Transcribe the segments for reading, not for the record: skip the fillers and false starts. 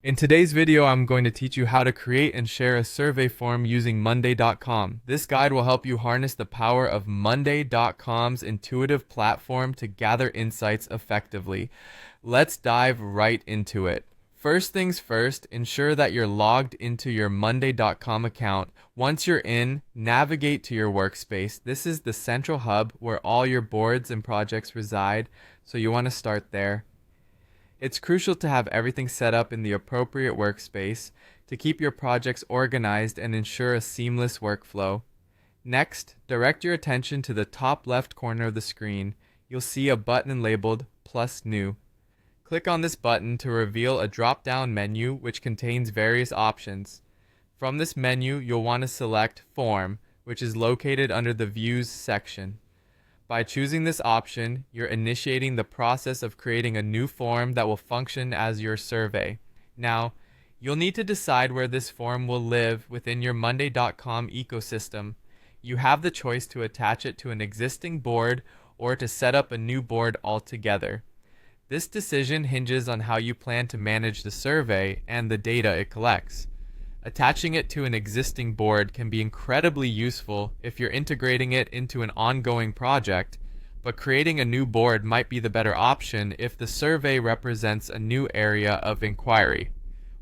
In today's video, I'm going to teach you how to create and share a survey form using Monday.com. This guide will help you harness the power of Monday.com's intuitive platform to gather insights effectively. Let's dive right into it. First things first, ensure that you're logged into your Monday.com account. Once you're in, navigate to your workspace. This is the central hub where all your boards and projects reside, so you want to start there. It's crucial to have everything set up in the appropriate workspace to keep your projects organized and ensure a seamless workflow. Next, direct your attention to the top left corner of the screen. You'll see a button labeled Plus New. Click on this button to reveal a drop-down menu which contains various options. From this menu, you'll want to select Form, which is located under the Views section. By choosing this option, you're initiating the process of creating a new form that will function as your survey. Now, you'll need to decide where this form will live within your Monday.com ecosystem. You have the choice to attach it to an existing board or to set up a new board altogether. This decision hinges on how you plan to manage the survey and the data it collects. Attaching it to an existing board can be incredibly useful if you're integrating it into an ongoing project, but creating a new board might be the better option if the survey represents a new area of inquiry.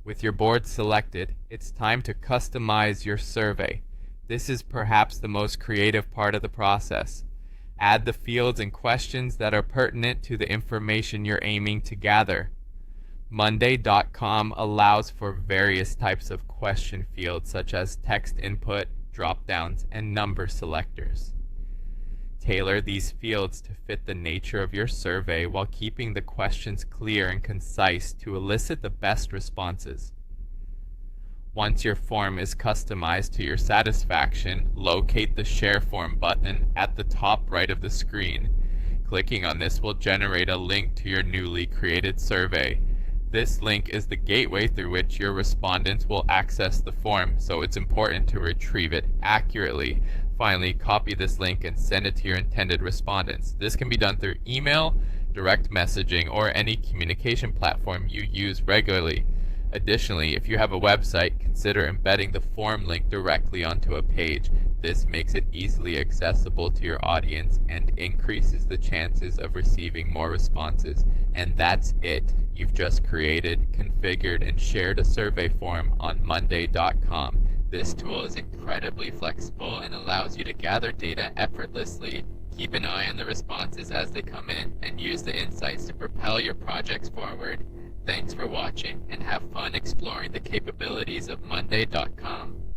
With your board selected, it's time to customize your survey. This is perhaps the most creative part of the process. Add the fields and questions that are pertinent to the information you're aiming to gather. Monday.com allows for various types of question fields such as text input, drop-downs, and number selectors. Tailor these fields to fit the nature of your survey while keeping the questions clear and concise to elicit the best responses. Once your form is customized to your satisfaction, locate the Share Form button at the top right of the screen. Clicking on this will generate a link to your newly created survey. This link is the gateway through which your respondents will access the form, so it's important to retrieve it accurately. Finally, copy this link and send it to your intended respondents. This can be done through email, direct messaging, or any communication platform you use regularly. Additionally, if you have a website, consider embedding the form link directly onto a page. This makes it easily accessible to your audience and increases the chances of receiving more responses. And that's it. You've just created, configured, and shared a survey form on Monday.com. This tool is incredibly flexible and allows you to gather data effortlessly. Keep an eye on the responses as they come in and use the insights to propel your projects forward. Thanks for watching and have fun exploring the capabilities of Monday.com.